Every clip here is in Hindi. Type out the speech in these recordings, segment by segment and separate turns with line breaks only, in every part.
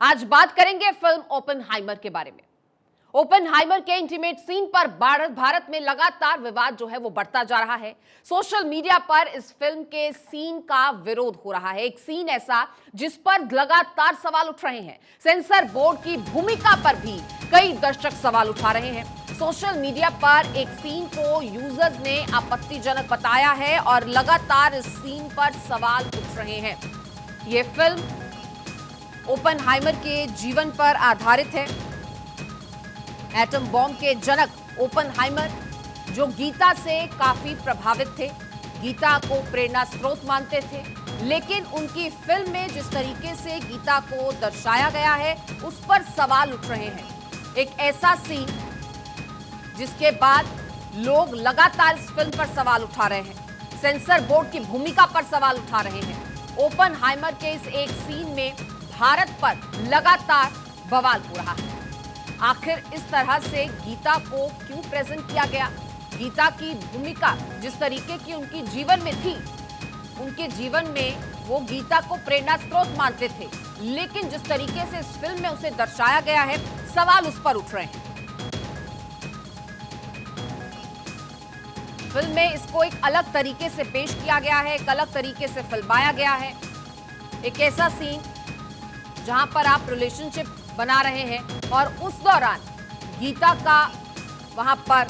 आज बात करेंगे फिल्म ओपेनहाइमर के बारे में। ओपेनहाइमर के इंटीमेट सीन पर भारत में लगातार विवाद जो है वो बढ़ता जा रहा है। सोशल मीडिया पर इस फिल्म के सीन का विरोध हो रहा है। एक सीन ऐसा जिस पर लगातार सवाल उठ रहे हैं। सेंसर बोर्ड की भूमिका पर भी कई दर्शक सवाल उठा रहे हैं। सोशल मीडिया पर एक सीन को यूजर्स ने आपत्तिजनक बताया है और लगातार इस सीन पर सवाल उठ रहे हैं। यह फिल्म ओपेनहाइमर के जीवन पर आधारित है। एटम बॉम्ब के जनक ओपेनहाइमर जो गीता से काफी प्रभावित थे, गीता को प्रेरणा स्रोत मानते थे, लेकिन उनकी फिल्म में जिस तरीके से गीता को दर्शाया गया है उस पर सवाल उठ रहे हैं। एक ऐसा सीन जिसके बाद लोग लगातार इस फिल्म पर सवाल उठा रहे हैं। सेंसर बोर्ड की भूमिका पर सवाल उठा रहे हैं। ओपेनहाइमर के इस एक सीन में भारत पर लगातार बवाल हो रहा है। आखिर इस तरह से गीता को क्यों प्रेजेंट किया गया? गीता की भूमिका जिस तरीके की उनकी जीवन में थी, उनके जीवन में वो गीता को प्रेरणा स्रोत मानते थे, लेकिन जिस तरीके से इस फिल्म में उसे दर्शाया गया है, सवाल उस पर उठ रहे हैं। फिल्म में इसको एक अलग तरीके से पेश किया गया है, एक अलग तरीके से फिल्माया गया है। एक ऐसा सीन जहां पर आप रिलेशनशिप बना रहे हैं और उस दौरान गीता का वहां पर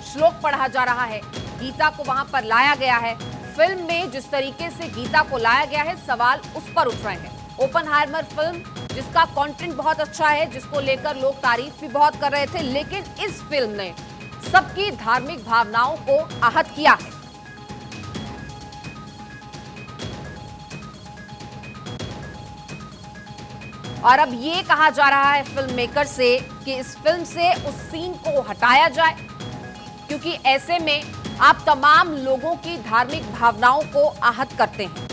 श्लोक पढ़ा जा रहा है, गीता को वहां पर लाया गया है। फिल्म में जिस तरीके से गीता को लाया गया है, सवाल उस पर उठ रहे हैं। ओपेनहाइमर फिल्म जिसका कंटेंट बहुत अच्छा है, जिसको लेकर लोग तारीफ भी बहुत कर रहे थे, लेकिन इस फिल्म ने सबकी धार्मिक भावनाओं को आहत किया है। और अब ये कहा जा रहा है फिल्म मेकर से कि इस फिल्म से उस सीन को हटाया जाए, क्योंकि ऐसे में आप तमाम लोगों की धार्मिक भावनाओं को आहत करते हैं।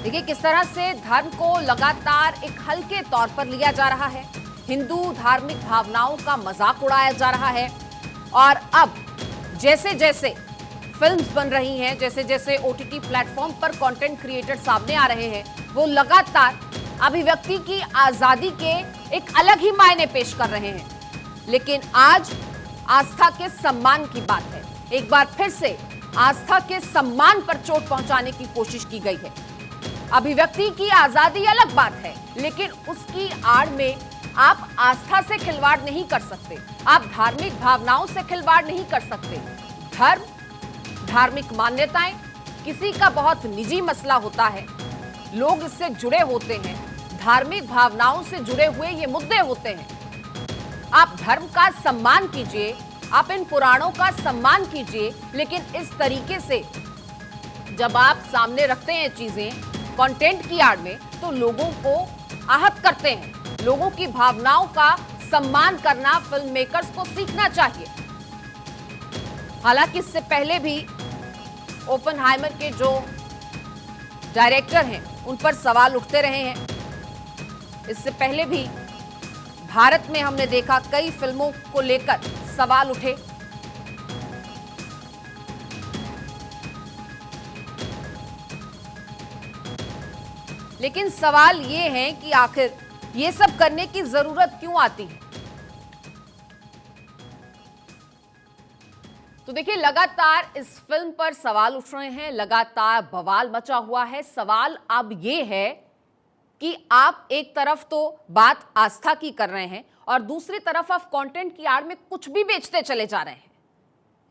देखिए किस तरह से धर्म को लगातार एक हल्के तौर पर लिया जा रहा है। हिंदू धार्मिक भावनाओं का मजाक उड़ाया जा रहा है। और अब जैसे जैसे फिल्म्स बन रही हैं, जैसे जैसे ओटीटी प्लेटफॉर्म पर कंटेंट क्रिएटर सामने आ रहे हैं, वो लगातार अभिव्यक्ति की आजादी के एक अलग ही मायने पेश कर रहे हैं। लेकिन आज आस्था के सम्मान की बात है। एक बार फिर से आस्था के सम्मान पर चोट पहुंचाने की कोशिश की गई है। अभिव्यक्ति की आजादी अलग बात है, लेकिन उसकी आड़ में आप आस्था से खिलवाड़ नहीं कर सकते, आप धार्मिक भावनाओं से खिलवाड़ नहीं कर सकते। धर्म, धार्मिक मान्यताएं किसी का बहुत निजी मसला होता है, लोग इससे जुड़े होते हैं, धार्मिक भावनाओं से जुड़े हुए ये मुद्दे होते हैं। आप धर्म का सम्मान कीजिए, आप इन पुराणों का सम्मान कीजिए, लेकिन इस तरीके से जब आप सामने रखते हैं चीजें कंटेंट की आड़ में, तो लोगों को आहत करते हैं। लोगों की भावनाओं का सम्मान करना फिल्म मेकर्स को सीखना चाहिए। हालांकि इससे पहले भी ओपेनहाइमर के जो डायरेक्टर हैं उन पर सवाल उठते रहे हैं। इससे पहले भी भारत में हमने देखा कई फिल्मों को लेकर सवाल उठे। लेकिन सवाल ये है कि आखिर ये सब करने की जरूरत क्यों आती है? तो देखिए लगातार इस फिल्म पर सवाल उठ रहे हैं, लगातार बवाल मचा हुआ है। सवाल अब ये है कि आप एक तरफ तो बात आस्था की कर रहे हैं और दूसरी तरफ आप कंटेंट की आड़ में कुछ भी बेचते चले जा रहे हैं।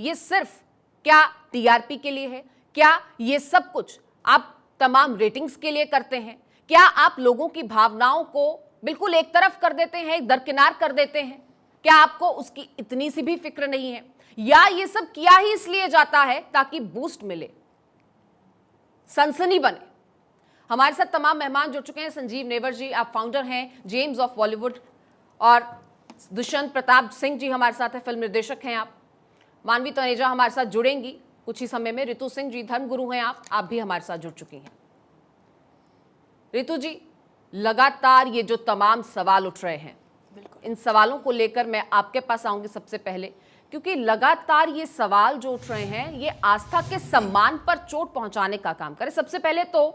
ये सिर्फ क्या टीआरपी के लिए है? क्या ये सब कुछ आप तमाम रेटिंग्स के लिए करते हैं? क्या आप लोगों की भावनाओं को बिल्कुल एक तरफ कर देते हैं, दरकिनार कर देते हैं? क्या आपको उसकी इतनी सी भी फिक्र नहीं है? या ये सब किया ही इसलिए जाता है ताकि बूस्ट मिले, सनसनी बने? हमारे साथ तमाम मेहमान जुड़ चुके हैं। संजीव नेवर जी, आप फाउंडर हैं जेम्स ऑफ बॉलीवुड, और दुष्यंत प्रताप सिंह जी हमारे साथ हैं, फिल्म निर्देशक हैं आप। मानवी तनेजा हमारे साथ जुड़ेंगी कुछ ही समय में। रितु सिंह जी धर्मगुरु हैं आप भी हमारे साथ जुड़ चुकी हैं। रितु जी, लगातार ये जो तमाम सवाल उठ रहे हैं, इन सवालों को लेकर मैं आपके पास आऊंगी सबसे पहले, क्योंकि लगातार ये सवाल जो उठ रहे हैं ये आस्था के सम्मान पर चोट पहुंचाने का काम करे। सबसे पहले तो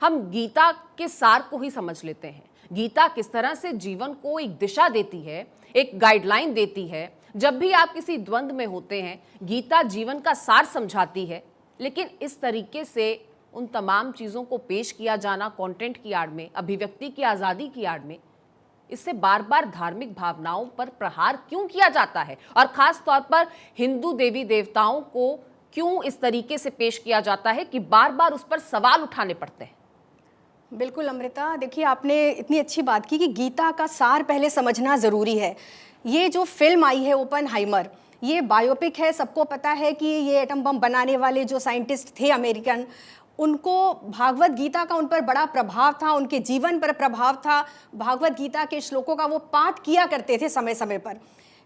हम गीता के सार को ही समझ लेते हैं। गीता किस तरह से जीवन को एक दिशा देती है, एक गाइडलाइन देती है। जब भी आप किसी द्वंद्व में होते हैं, गीता जीवन का सार समझाती है। लेकिन इस तरीके से उन तमाम चीज़ों को पेश किया जाना कंटेंट की आड़ में, अभिव्यक्ति की आज़ादी की आड़ में, इससे बार बार धार्मिक भावनाओं पर प्रहार क्यों किया जाता है? और खास तौर पर हिंदू देवी देवताओं को क्यों इस तरीके से पेश किया जाता है कि बार बार उस पर सवाल उठाने पड़ते हैं?
बिल्कुल अमृता, देखिए आपने इतनी अच्छी बात की कि गीता का सार पहले समझना ज़रूरी है। ये जो फिल्म आई है ओपनहाइमर, ये बायोपिक है। सबको पता है कि ये एटम बम बनाने वाले जो साइंटिस्ट थे अमेरिकन, उनको भागवत गीता का उन पर बड़ा प्रभाव था, उनके जीवन पर प्रभाव था। भागवत गीता के श्लोकों का वो पाठ किया करते थे समय समय पर।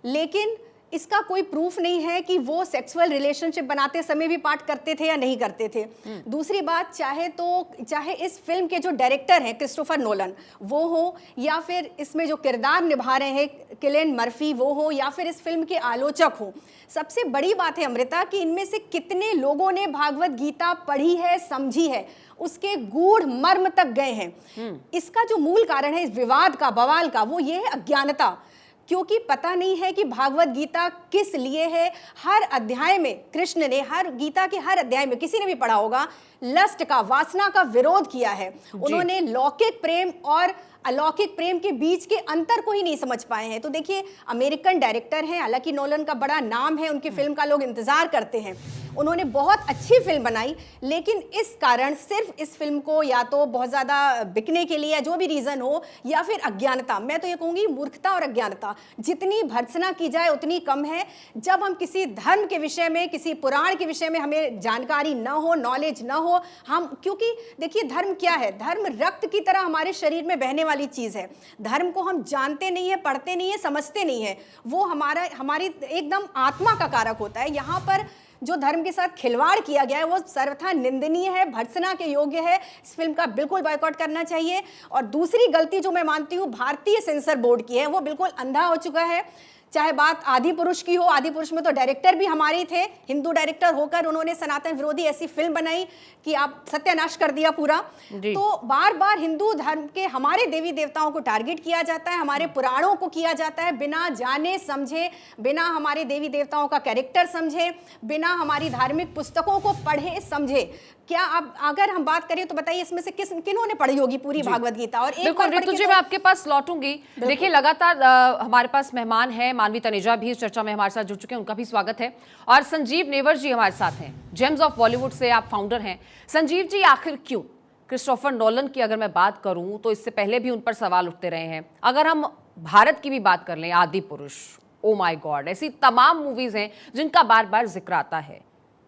लेकिन इसका कोई प्रूफ नहीं है कि वो सेक्सुअल रिलेशनशिप बनाते समय भी पाठ करते थे या नहीं करते थे। दूसरी बात, चाहे इस फिल्म के जो डायरेक्टर हैं क्रिस्टोफर नोलन वो हो, या फिर इसमें जो किरदार निभा रहे हैं किलियन मर्फी वो हो, या फिर इस फिल्म के आलोचक हो, सबसे बड़ी बात है अमृता कि इनमें से कितने लोगों ने भागवत गीता पढ़ी है, समझी है, उसके गूढ़ मर्म तक गए हैं। इसका जो मूल कारण है इस विवाद का, बवाल का, वो ये है अज्ञानता। क्योंकि पता नहीं है कि भागवत गीता किस लिए है। हर अध्याय में कृष्ण ने, हर गीता के हर अध्याय में, किसी ने भी पढ़ा होगा, लस्ट का, वासना का विरोध किया है। उन्होंने लौकिक प्रेम और अलौकिक प्रेम के बीच के अंतर को ही नहीं समझ पाए हैं। तो देखिए, अमेरिकन डायरेक्टर हैं, हालांकि नोलन का बड़ा नाम है, उनकी फिल्म का लोग इंतजार करते हैं। उन्होंने बहुत अच्छी फिल्म बनाई, लेकिन इस कारण सिर्फ इस फिल्म को या तो बहुत ज़्यादा बिकने के लिए, या जो भी रीज़न हो, या फिर अज्ञानता, मैं तो ये कहूँगी मूर्खता और अज्ञानता, जितनी भर्त्सना की जाए उतनी कम है। जब हम किसी धर्म के विषय में, किसी पुराण के विषय में हमें जानकारी न हो, नॉलेज न हो, हम, क्योंकि देखिए धर्म क्या है? धर्म रक्त की तरह हमारे शरीर में बहने वाली चीज़ है। धर्म को हम जानते नहीं है, पढ़ते नहीं है, समझते नहीं है, वो हमारी एकदम आत्मा का कारक होता है। यहाँ पर जो धर्म के साथ खिलवाड़ किया गया है वो सर्वथा निंदनीय है, भर्त्सना के योग्य है। इस फिल्म का बिल्कुल बॉयकॉट करना चाहिए। और दूसरी गलती जो मैं मानती हूँ भारतीय सेंसर बोर्ड की है, वो बिल्कुल अंधा हो चुका है। चाहे बात आदि पुरुष की हो, आदि पुरुष में तो डायरेक्टर भी हमारे ही थे, हिंदू डायरेक्टर होकर उन्होंने सनातन विरोधी ऐसी फिल्म बनाई कि आप सत्यानाश कर दिया पूरा। तो बार बार हिंदू धर्म के हमारे देवी देवताओं को टारगेट किया जाता है, हमारे पुराणों को किया जाता है, बिना जाने समझे, बिना हमारे देवी देवताओं का कैरेक्टर समझे, बिना हमारी धार्मिक पुस्तकों को पढ़े समझे। क्या आप, अगर हम बात करें तो बताइए इसमें से किन्होंने पढ़ी होगी पूरी भागवत गीता? और एक बार
ऋतु जी, मैं आपके पास लौटूंगी। देखिए, लगातार हमारे पास मेहमान हैं, मानवी तनेजा भी इस चर्चा में हमारे साथ जुड़ चुके हैं, उनका भी स्वागत है। और संजीव नेवर जी हमारे साथ हैं, जेम्स ऑफ बॉलीवुड से आप फाउंडर हैं। संजीव जी, आखिर क्यों क्रिस्टोफर नोलन की अगर मैं बात करूं तो इससे पहले भी उन पर सवाल उठते रहे हैं। अगर हम भारत की भी बात कर लें, आदि पुरुष, ओ माय गॉड, ऐसी तमाम मूवीज हैं जिनका बार बार जिक्र आता है।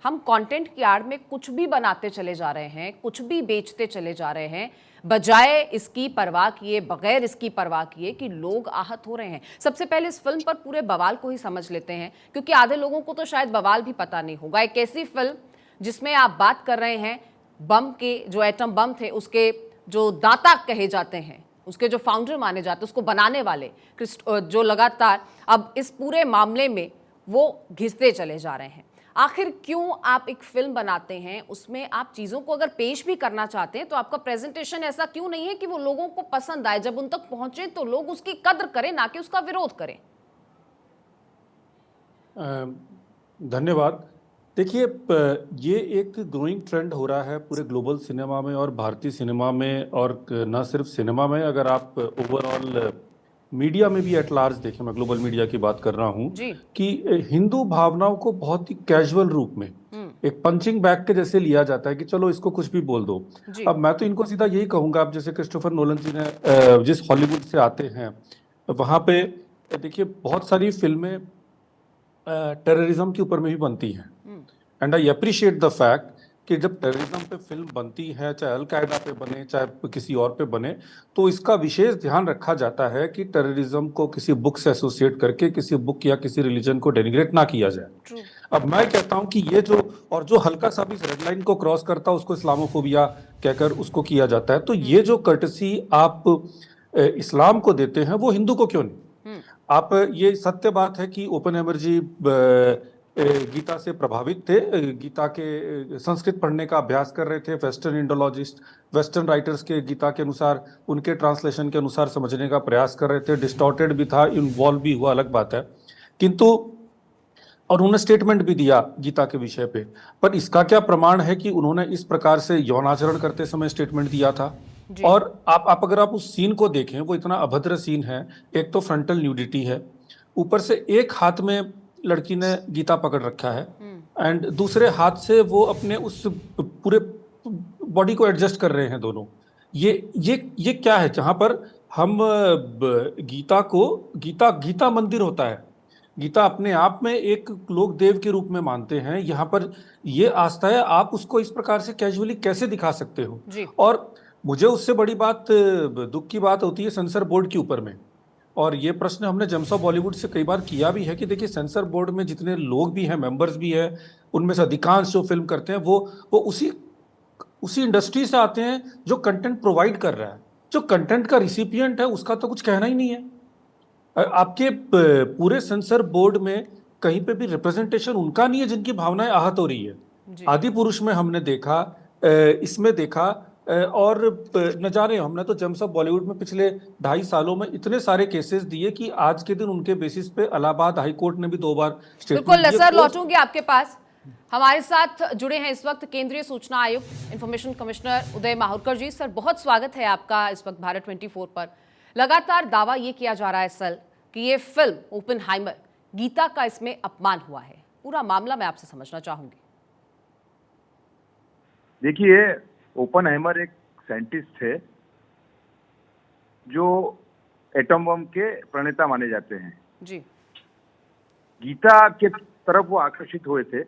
हम कंटेंट की आड़ में कुछ भी बनाते चले जा रहे हैं, कुछ भी बेचते चले जा रहे हैं, बजाय इसकी परवाह किए, बगैर इसकी परवाह किए कि लोग आहत हो रहे हैं। सबसे पहले इस फिल्म पर पूरे बवाल को ही समझ लेते हैं, क्योंकि आधे लोगों को तो शायद बवाल भी पता नहीं होगा। एक ऐसी फिल्म जिसमें आप बात कर रहे हैं बम के, जो एटम बम थे उसके जो दाता कहे जाते हैं, उसके जो फाउंडर माने जाते हैं, उसको बनाने वाले जो लगातार अब इस पूरे मामले में वो घिसते चले जा रहे हैं। आखिर क्यों आप एक फिल्म बनाते हैं, उसमें आप चीज़ों को अगर पेश भी करना चाहते हैं तो आपका प्रेजेंटेशन ऐसा क्यों नहीं है कि वो लोगों को पसंद आए, जब उन तक पहुंचे तो लोग उसकी कद्र करें, ना कि उसका विरोध करें?
धन्यवाद। देखिए, ये एक ग्रोइंग ट्रेंड हो रहा है पूरे ग्लोबल सिनेमा में और भारतीय सिनेमा में, और न सिर्फ सिनेमा में, अगर आप ओवरऑल मीडिया में भी एट लार्ज देखें, मैं ग्लोबल मीडिया की बात कर रहा हूँ, कि हिंदू भावनाओं को बहुत ही कैजुअल रूप में एक पंचिंग बैग के जैसे लिया जाता है कि चलो इसको कुछ भी बोल दो। अब मैं तो इनको सीधा यही कहूंगा, अब जैसे क्रिस्टोफर नोलन जी ने जिस हॉलीवुड से आते हैं, वहां पे देखिए बहुत सारी फिल्में टेररिज्म के ऊपर में भी बनती हैं, and I appreciate the fact कि जब टेररिज्म पे फिल्म बनती है, चाहे अलकायदा पे बने, चाहे किसी और पे बने, तो इसका विशेष ध्यान रखा जाता है कि टेररिज्म को किसी बुक से एसोसिएट करके किसी बुक या किसी रिलीजन को डेनिग्रेट ना किया जाए। अब मैं कहता हूं कि ये जो हल्का सा भी रेड लाइन को क्रॉस करता है उसको इस्लामोफोबिया कहकर उसको किया जाता है। तो ये जो कर्टसी आप इस्लाम को देते हैं वो हिंदू को क्यों नहीं? आप, ये सत्य बात है कि ओपेनहाइमर जी गीता से प्रभावित थे, गीता के संस्कृत पढ़ने का अभ्यास कर रहे थे, वेस्टर्न इंडोलॉजिस्ट, वेस्टर्न राइटर्स के गीता के अनुसार, उनके ट्रांसलेशन के अनुसार समझने का प्रयास कर रहे थे। डिस्टॉर्टेड भी था, इन्वॉल्व भी हुआ, अलग बात है, किंतु और उन्होंने स्टेटमेंट भी दिया गीता के विषय पे। पर इसका क्या प्रमाण है कि उन्होंने इस प्रकार से यौनाचरण करते समय स्टेटमेंट दिया था? और आप अगर आप उस सीन को देखें, वो इतना अभद्र सीन है। एक तो फ्रंटल न्यूडिटी है, ऊपर से एक हाथ में लड़की ने गीता पकड़ रखा है एंड दूसरे हाथ से वो अपने उस पूरे बॉडी को एडजस्ट कर रहे हैं दोनों। ये क्या है? जहां पर हम गीता को गीता मंदिर होता है, गीता अपने आप में एक लोक देव के रूप में मानते हैं, यहाँ पर ये आस्था है, आप उसको इस प्रकार से कैजुअली कैसे दिखा सकते हो? और मुझे उससे बड़ी बात, दुख की बात होती है सेंसर बोर्ड के ऊपर में। और ये प्रश्न हमने जेम्स ऑफ बॉलीवुड से कई बार किया भी है कि देखिए, सेंसर बोर्ड में जितने लोग भी हैं, मेंबर्स भी हैं, उनमें से अधिकांश जो फिल्म करते हैं वो उसी इंडस्ट्री से आते हैं जो कंटेंट प्रोवाइड कर रहा है। जो कंटेंट का रिसिपिएंट है उसका तो कुछ कहना ही नहीं है। आपके पूरे सेंसर बोर्ड में कहीं पे भी रिप्रेजेंटेशन उनका नहीं है जिनकी भावनाएं आहत हो रही है। आदि पुरुष में हमने देखा, इसमें देखा, और न जाने, हमने तो जेम्स ऑफ बॉलीवुड में पिछले 2.5 सालों में इतने सारे केसेस दिए कि आज के दिन उनके बेसिस पे इलाहाबाद हाई कोर्ट ने भी 2 बार
बिल्कुल सर, लौटूंगी आपके पास। हमारे साथ जुड़े हैं इस वक्त केंद्रीय सूचना आयुक्त, इंफॉर्मेशन कमिश्नर उदय माहुरकर जी। सर, बहुत स्वागत है आपका इस वक्त भारत 24 पर। लगातार दावा ये किया जा रहा है सर कि ये फिल्म ओपेनहाइमर, गीता का इसमें अपमान हुआ है। पूरा मामला मैं आपसे समझना चाहूंगी।
देखिए, ओपेनहाइमर एक साइंटिस्ट थे जो एटम बम के प्रणेता माने जाते हैं
जी।
गीता के तरफ वो आकर्षित हुए थे,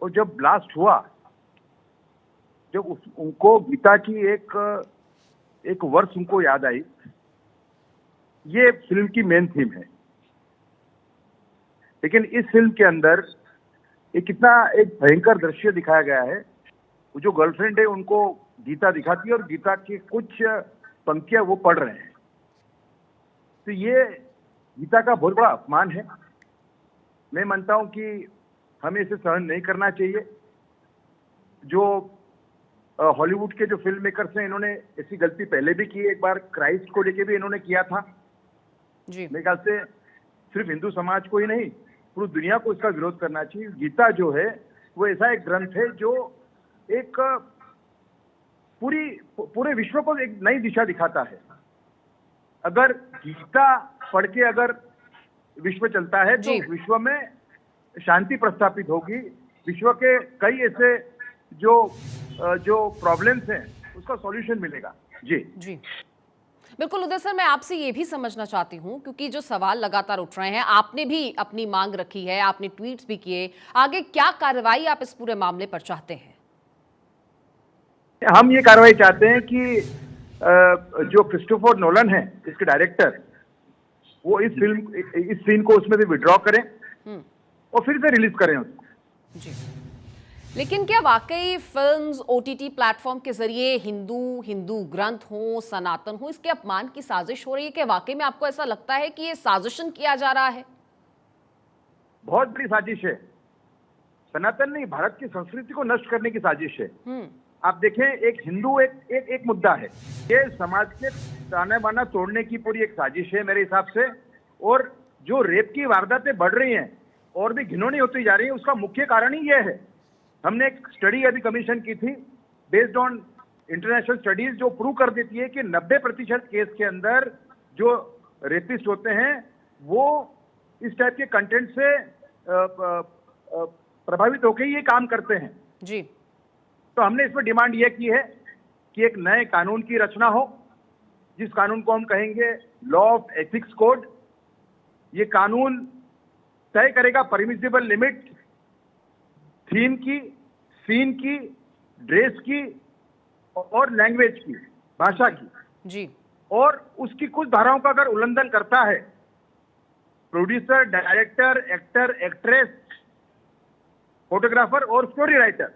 और जब ब्लास्ट हुआ, जब उनको गीता की एक वर्ष उनको याद आई। ये फिल्म की मेन थीम है, लेकिन इस फिल्म के अंदर एक भयंकर दृश्य दिखाया गया है। वो जो गर्लफ्रेंड है उनको गीता दिखाती है और गीता की कुछ पंक्तियां वो पढ़ रहे हैं। तो ये गीता का बहुत बड़ा अपमान है। मैं मानता हूं कि हमें इसे सहन नहीं करना चाहिए। जो हॉलीवुड के जो फिल्म मेकर्स हैं, इन्होंने ऐसी गलती पहले भी की। एक बार क्राइस्ट को लेके भी इन्होंने किया था जी। मेरे ख्याल से सिर्फ हिंदू समाज को ही नहीं, पूरी दुनिया को इसका विरोध करना चाहिए। गीता जो है वो ऐसा एक ग्रंथ है जो एक पूरे विश्व को एक नई दिशा दिखाता है। अगर गीता पढ़ के अगर विश्व चलता है तो विश्व में शांति प्रस्थापित होगी। विश्व के कई ऐसे जो प्रॉब्लम्स हैं उसका सॉल्यूशन मिलेगा। जी
बिल्कुल उदय सर, मैं आपसे ये भी समझना चाहती हूँ, क्योंकि जो सवाल लगातार उठ रहे हैं, आपने भी अपनी मांग रखी है, आपने ट्वीट्स भी किए, आगे क्या कार्रवाई आप इस पूरे मामले पर चाहते हैं?
हम ये कार्रवाई चाहते हैं कि जो क्रिस्टोफर नोलन है, इसके डायरेक्टर, वो इस सीन को उसमें से विड्रॉ करें और फिर से रिलीज करें उसको।
जी, लेकिन क्या वाकई फिल्म्स ओटीटी प्लेटफॉर्म के जरिए हिंदू ग्रंथ हो, सनातन हो, इसके अपमान की साजिश हो रही है? क्या वाकई में आपको ऐसा लगता है कि ये साजिशन किया जा रहा है?
बहुत बड़ी साजिश है। सनातन नहीं, भारत की संस्कृति को नष्ट करने की साजिश है। आप देखें, एक हिंदू एक मुद्दा है। ये समाज के ताना बाना तोड़ने की पूरी एक साजिश है मेरे हिसाब से। और जो रेप की वारदातें बढ़ रही हैं और भी घिनौनी होती जा रही है, उसका मुख्य कारण ही यह है। हमने एक स्टडी अभी कमीशन की थी बेस्ड ऑन इंटरनेशनल स्टडीज, जो प्रूव कर देती है कि 90% केस के अंदर जो रेपिस्ट होते हैं वो इस टाइप के कंटेंट से प्रभावित होकर ये काम करते हैं
जी।
तो हमने इसमें डिमांड ये की है कि एक नए कानून की रचना हो, जिस कानून को हम कहेंगे लॉ ऑफ एथिक्स कोड। ये कानून तय करेगा परमिसिबल लिमिट थीम की, सीन की, ड्रेस की और लैंग्वेज की, भाषा की
जी। और
उसकी कुछ धाराओं का अगर उल्लंघन करता है producer, director, actor, actress, photographer और स्टोरी राइटर,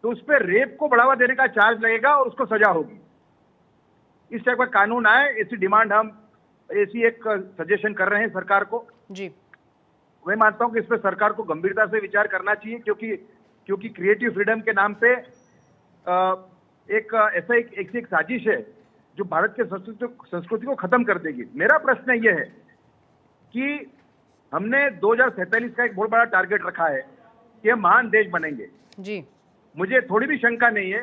तो उस पर रेप को बढ़ावा देने का चार्ज लगेगा और उसको सजा होगी। इस टाइप का कानून आए, ऐसी डिमांड हम, ऐसी एक सजेशन कर रहे हैं सरकार को
जी।
मैं मानता हूं कि इस पर सरकार को गंभीरता से विचार करना चाहिए, क्योंकि क्रिएटिव फ्रीडम के नाम पे एक साजिश है जो भारत के संस्कृति को खत्म कर देगी। मेरा प्रश्न यह है कि हमने 2047 का एक बहुत बड़ा टारगेट रखा है कि हम महान देश बनेंगे
जी।
मुझे थोड़ी भी शंका नहीं है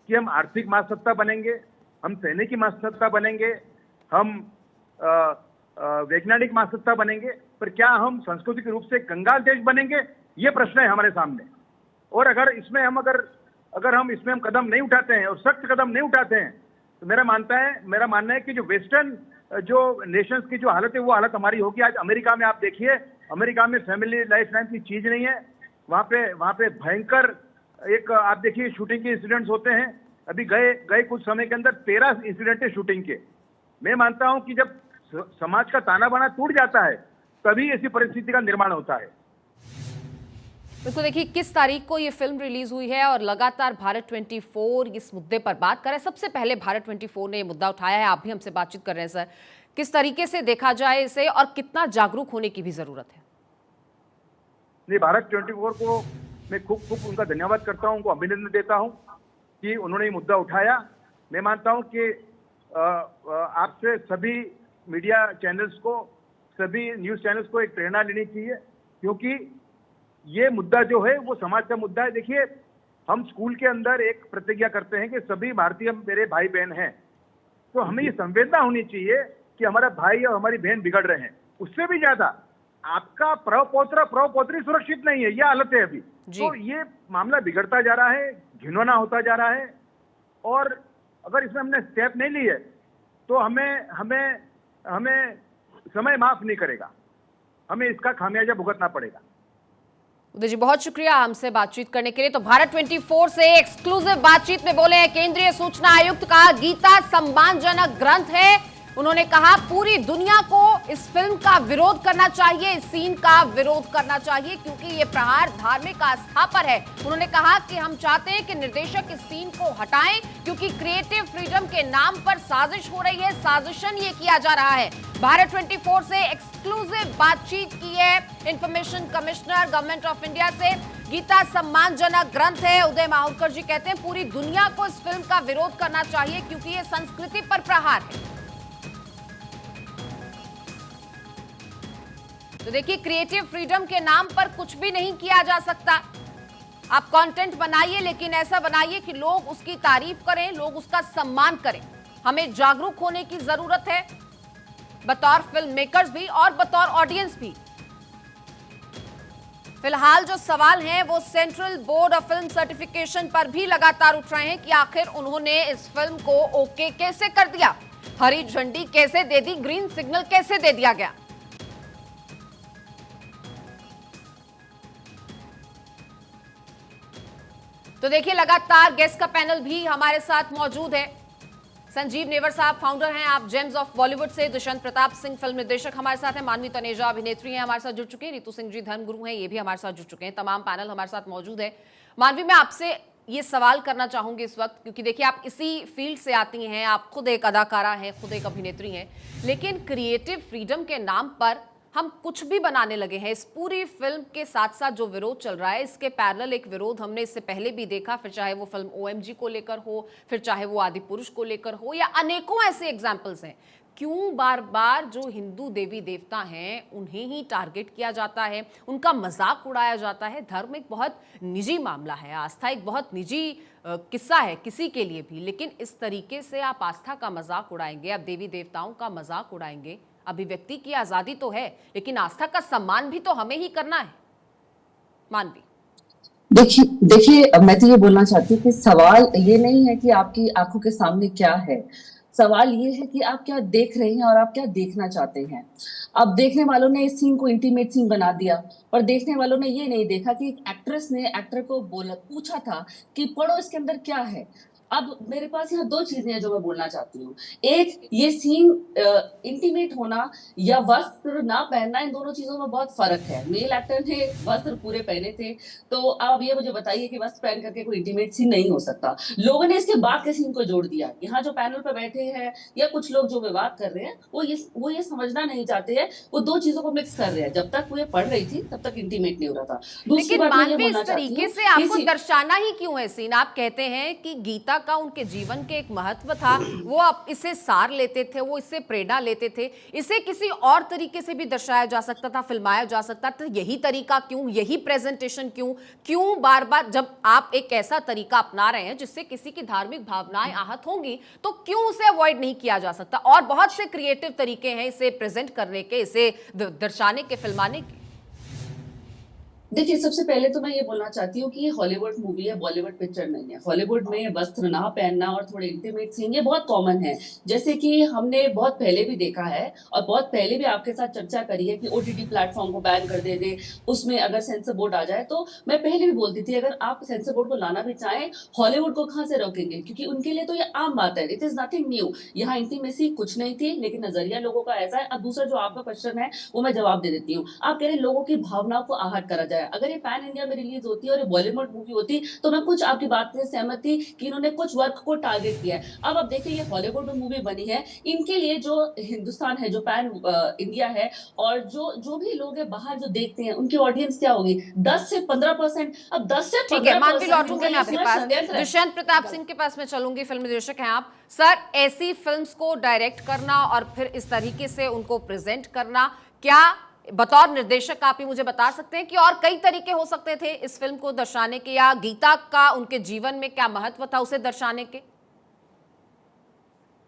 कि हम आर्थिक महासत्ता बनेंगे, हम सैनिकी महासत्ता बनेंगे, हम वैज्ञानिक महासत्ता बनेंगे, पर क्या हम सांस्कृतिक रूप से कंगाल देश बनेंगे? ये प्रश्न है हमारे सामने। और अगर इसमें हम कदम नहीं उठाते हैं और सख्त कदम नहीं उठाते हैं तो मेरा मानना है कि जो वेस्टर्न जो नेशंस की जो हालत है वो हालत हमारी होगी। आज अमेरिका में आप देखिए, अमेरिका में फैमिली लाइफ नाम की चीज नहीं है। वहाँ पे भयंकर एक आप देखिए शूटिंग के इंसिडेंट्स होते हैं। अभी गए कुछ समय के अंदर 13 इंसिडेंट है शूटिंग के। मैं मानता हूं कि जब समाज का ताना बाना टूट जाता है तभी ऐसी परिस्थिति का निर्माण होता है।
बिल्कुल, देखिए किस तारीख को ये फिल्म रिलीज हुई है और लगातार भारत 24 इस मुद्दे पर बात कर रहा है। सबसे पहले भारत 24 ने ये मुद्दा उठाया है, आप भी हमसे बातचीत कर रहे हैं सर। किस तरीके से देखा जाए इसे और कितना जागरूक होने की भी जरूरत है?
नहीं, भारत 24 को मैं खूब उनका धन्यवाद करता हूं, उनको अभिनंदन देता हूं कि उन्होंने ये मुद्दा उठाया। मैं मानता हूं कि आपसे सभी मीडिया चैनल्स को, सभी न्यूज चैनल्स को एक प्रेरणा लेनी चाहिए, क्योंकि ये मुद्दा जो है वो समाज का मुद्दा है। देखिए, हम स्कूल के अंदर एक प्रतिज्ञा करते हैं कि सभी भारतीय मेरे भाई बहन हैं, तो हमें ये संवेदना होनी चाहिए कि हमारा भाई और हमारी बहन बिगड़ रहे हैं। उससे भी ज्यादा आपका प्रपौत्री सुरक्षित नहीं है, यह हालत है अभी। तो ये मामला बिगड़ता जा रहा है, घिनौना होता जा रहा है, और अगर इसमें हमने स्टेप नहीं लिए तो हमें समय माफ नहीं करेगा, हमें इसका खामियाजा भुगतना पड़ेगा।
उदय जी, बहुत शुक्रिया हमसे बातचीत करने के लिए। तो भारत 24 से एक्सक्लूसिव बातचीत में बोले हैं केंद्रीय सूचना आयुक्त का गीता सम्मानजनक ग्रंथ है। उन्होंने कहा पूरी दुनिया को इस फिल्म का विरोध करना चाहिए, इस सीन का विरोध करना चाहिए, क्योंकि ये प्रहार धार्मिक आस्था पर है। उन्होंने कहा कि हम चाहते हैं कि निर्देशक इस सीन को हटाएं, क्योंकि क्रिएटिव फ्रीडम के नाम पर साजिश हो रही है, साजिशन ये किया जा रहा है। भारत 24 से एक्सक्लूसिव बातचीत की है information commissioner government of India से। गीता सम्मानजनक ग्रंथ है। उदय माहुरकर जी कहते हैं पूरी दुनिया को इस फिल्म का विरोध करना चाहिए, क्योंकि ये संस्कृति पर प्रहार है। तो देखिए, क्रिएटिव फ्रीडम के नाम पर कुछ भी नहीं किया जा सकता। आप कंटेंट बनाइए, लेकिन ऐसा बनाइए कि लोग उसकी तारीफ करें, लोग उसका सम्मान करें। हमें जागरूक होने की जरूरत है, बतौर फिल्म मेकर्स भी और बतौर ऑडियंस भी। फिलहाल जो सवाल हैं वो central board of film certification पर भी लगातार उठ रहे हैं कि आखिर उन्होंने इस फिल्म को ओके कैसे कर दिया, हरी झंडी कैसे दे दी, ग्रीन सिग्नल कैसे दे दिया गया। तो देखिए, लगातार गेस्ट का पैनल भी हमारे साथ मौजूद है। संजीव नेवर साहब फाउंडर हैं आप जेम्स ऑफ बॉलीवुड से, दुष्यंत प्रताप सिंह फिल्म निर्देशक हमारे साथ हैं, मानवी तनेजा अभिनेत्री हैं हमारे साथ जुड़ चुके हैं, रीतू सिंह जी धर्मगुरु हैं, ये भी हमारे साथ जुड़ चुके हैं। तमाम पैनल हमारे साथ मौजूद है। मानवी, मैं आपसे ये सवाल करना चाहूंगी इस वक्त, क्योंकि देखिए आप इसी फील्ड से आती हैं, आप खुद एक अदाकारा हैं, खुद एक अभिनेत्री हैं, लेकिन क्रिएटिव फ्रीडम के नाम पर हम कुछ भी बनाने लगे हैं। इस पूरी फिल्म के साथ साथ जो विरोध चल रहा है, इसके पैरेलल एक विरोध हमने इससे पहले भी देखा, फिर चाहे वो फिल्म OMG को लेकर हो, फिर चाहे वो आदि पुरुष को लेकर हो, या अनेकों ऐसे एग्जाम्पल्स हैं। क्यों बार बार जो हिंदू देवी देवता हैं उन्हें ही टारगेट किया जाता है, उनका मजाक उड़ाया जाता है? धर्म एक बहुत निजी मामला है, आस्था एक बहुत निजी किस्सा है किसी के लिए भी, लेकिन इस तरीके से आप आस्था का मजाक उड़ाएंगे, आप देवी देवताओं का मजाक उड़ाएंगे। अभिव्यक्ति की आजादी तो है, लेकिन आस्था का सम्मान भी तो हमें ही करना है। मानवी,
देखिए मैं तो ये बोलना चाहती हूँ कि सवाल ये नहीं है कि आपकी आंखों के सामने क्या है, सवाल ये है कि आप क्या देख रहे हैं और आप क्या देखना चाहते हैं। अब देखने वालों ने इस सीन को इंटीमेट सीन बना दिया, और देखने वालों ने ये नहीं देखा कि एक एक्ट्रेस ने एक्टर को पूछा था कि पढ़ो इसके अंदर क्या है। अब मेरे पास यहाँ दो चीजें हैं जो मैं बोलना चाहती हूँ। एक, ये सीन इंटीमेट होना या वस्त्र ना पहनना, इन दोनों चीजों में बहुत फर्क है। मेल एक्टर ने वस्त्र पूरे पहने थे, तो अब ये मुझे बताइए कि वस्त्र पहन करके कोई इंटीमेट सीन नहीं हो सकता। लोगों ने इसके बाद के सीन को जोड़ दिया। यहाँ जो पैनल पर बैठे हैं या कुछ लोग जो विवाद कर रहे हैं, वो ये समझना नहीं चाहते हैं, वो दो चीजों को मिक्स कर रहे हैं। जब तक वो ये पढ़ रही थी तब तक इंटीमेट नहीं हो रहा था। दूसरी
लेकिन
बात मैं ये
मानवी,
बोलना
इस
चाहती
तरीके
हूँ
से
कि
आपको दर्शाना ही क्यों है सीन? आप कहते हैं कि गीता का उनके जीवन के एक महत्व था, वो आप इसे सार लेते थे, वो इससे प्रेरणा लेते थे। इसे किसी और तरीके से भी दर्शाया जा सकता था, फिल्माया जा सकता था। यही तरीका क्यों, यही प्रेजेंटेशन क्यों? क्यों बार बार जब आप एक ऐसा तरीका अपना रहे हैं जिससे किसी की धार्मिक भावनाएं आहत होंगी, तो क्यों उसे अवॉइड नहीं किया जा सकता? और बहुत से क्रिएटिव तरीके हैं इसे प्रेजेंट करने के, इसे दर्शाने के, फिल्माने के।
देखिए, सबसे पहले तो मैं ये बोलना चाहती हूँ कि ये हॉलीवुड मूवी है, बॉलीवुड पिक्चर नहीं है। हॉलीवुड में वस्त्र ना पहनना और थोड़े इंटीमेट सीन ये बहुत कॉमन है। जैसे कि हमने बहुत पहले भी देखा है और बहुत पहले भी आपके साथ चर्चा करी है कि ओटीटी प्लेटफॉर्म को बैन कर दे, उसमें अगर सेंसर बोर्ड आ जाए। तो मैं पहले भी बोलती थी, अगर आप सेंसर बोर्ड को लाना भी चाहें, हॉलीवुड को कहाँ से रोकेंगे? क्योंकि उनके लिए तो ये आम बात है, इट इज नथिंग न्यू। यहाँ इंटीमेसी कुछ नहीं थी, लेकिन नजरिया लोगों का ऐसा है। अब दूसरा जो आपका क्वेश्चन है वो मैं जवाब दे देती हूँ। आप कह रहे लोगों की भावनाओं को आहत करा जाए। अगर ये पैन इंडिया में रिलीज होती है और ये बॉलीवुड मूवी होती, तो मैं कुछ आपकी बात से सहमत थी कि इन्होंने कुछ वर्ग को टारगेट किया है। अब आप देखिए, ये हॉलीवुड मूवी बनी है, इनके लिए जो हिंदुस्तान है, जो पैन इंडिया है, और जो भी लोग हैं बाहर जो देखते हैं, उनकी ऑडियंस क्या होगी? 10 से 15%। अब 10 से 15%।
ठीक है, मानवी लौटूंगी मैं आपके पास। दुष्यंत प्रताप सिंह के पास मैं चलूंगी, फिल्म निर्देशक हैं आप। सर, ऐसी फिल्म्स को डायरेक्ट करना और फिर इस तरीके से उनको प्रेजेंट करना, क्या बतौर निर्देशक आप ही मुझे बता सकते हैं कि और कई तरीके हो सकते थे इस फिल्म को दर्शाने के, या गीता का उनके जीवन में क्या महत्व था उसे दर्शाने के?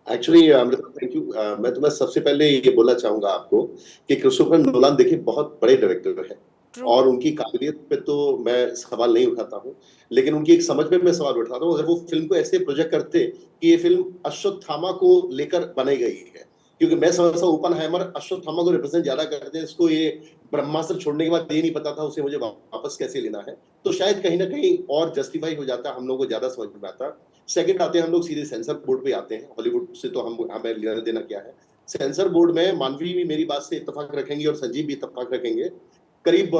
Actually Amrita, thank you. मैं तुम्हें सबसे पहले ये बोलना चाहूंगा आपको कि क्रिस्टोफर नोलान देखिए बहुत बड़े डायरेक्टर है, और उनकी काबिलियत पे तो मैं सवाल नहीं उठाता हूँ, लेकिन उनकी एक समझ पे मैं सवाल उठाता हूँ। अगर वो फिल्म को ऐसे प्रोजेक्ट करते कि ये फिल्म अश्वत्थामा को लेकर बनाई गई है, क्योंकि मैं समझता हूँ ओपनहाइमर अश्वत्थामा को रिप्रेजेंट ज्यादा करते हैं। इसको ये ब्रह्मास्त्र छोड़ने के बाद ये नहीं पता था उसे मुझे वापस कैसे लेना है, तो शायद कहीं ना कहीं और जस्टिफाई हो जाता, हम लोगों को ज्यादा समझ में आता। सेकंड आते हैं हम लोग सीधे सेंसर बोर्ड पे आते हैं। हॉलीवुड से तो हमें लेना देना क्या है? सेंसर बोर्ड में मानवी भी मेरी बात से इत्तेफाक रखेंगे और संजीव भी इत्तेफाक रखेंगे, करीब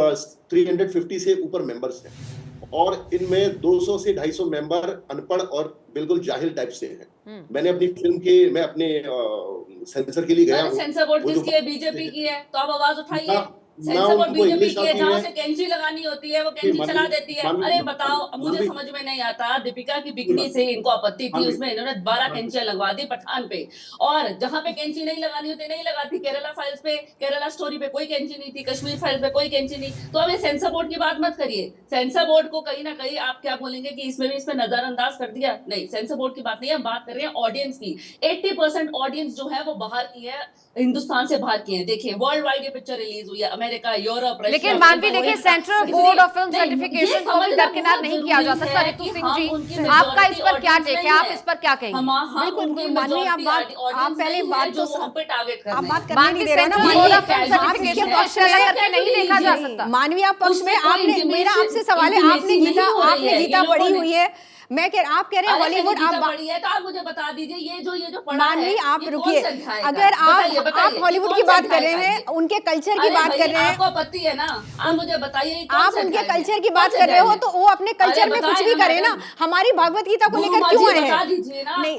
350 से ऊपर मेंबर्स हैं, और इनमें 200 से 250 मेंबर अनपढ़ और बिल्कुल जाहिल टाइप से हैं। मैंने अपनी फिल्म के, मैं अपने सेंसर के लिए गया हूं।
सेंसर बोर्ड किसकी है? बीजेपी की है, तो आप आवाज उठाइए। सेंसर बोर्ड बीजेपी की है, जहां से कैंची लगानी होती है वो कैंची चला देती है। अरे बताओ, मुझे समझ में नहीं आता। दीपिका की बिकनी से इनको आपत्ति थी, उसमें इन्होंने 12 कैंचियां लगवा दी पठान पे, और जहां पे कैंची नहीं लगानी होती नहीं लगाती। केरला फाइल्स पे, केरला स्टोरी पे कोई कैंची नहीं थी, कश्मीर फाइल्स पे कोई कैंची नहीं। तो अब ये सेंसर बोर्ड की बात मत करिए। सेंसर बोर्ड को कहीं ना कहीं आप क्या बोलेंगे कि इसमें भी इसमें नजरअंदाज कर दिया? नहीं, सेंसर बोर्ड की बात नहीं है, हम बात कर रहे हैं ऑडियंस की। 80% ऑडियंस जो है वो बाहर की है, हिंदुस्तान से बाहर की है। देखिए, वर्ल्ड वाइड ये पिक्चर रिलीज हुई है, अमेरिका, यूरोप, रशिया।
लेकिन मानवी देखिए, central board of film certification को भी दरकिनार नहीं किया जा सकता। रितु सिंह जी, आपका इस पर क्या टेक है? आप इस पर क्या कहेंगे?
बिल्कुल मानवी, आप पहले बात तो
टारगेट कर,
आप बात करने नहीं दे रहे ना।
बोर्ड ऑफ फिल्म सर्टिफिकेशन को इस तरह करके नहीं देखा जा सकता।
मानवी, आप पक्ष में, आपने, मेरा आपसे सवाल है, आपने गीता पढ़ी हुई है, मैं आप कह रहे हैं हॉलीवुड, आप
पढ़ी है तो आप मुझे बता दीजिए, ये जो पढ़ा
मानवी,
है,
आप रुकिए। अगर आप हॉलीवुड की बात कर रहे हैं, उनके कल्चर की बात कर रहे हैं,
आपको आपत्ति है ना? आप मुझे बताइए,
आप उनके कल्चर की बात कर रहे हो, तो वो अपने कल्चर में कुछ भी करे ना। हमारी भगवत गीता को लेकर क्यों आए हैं? नहीं,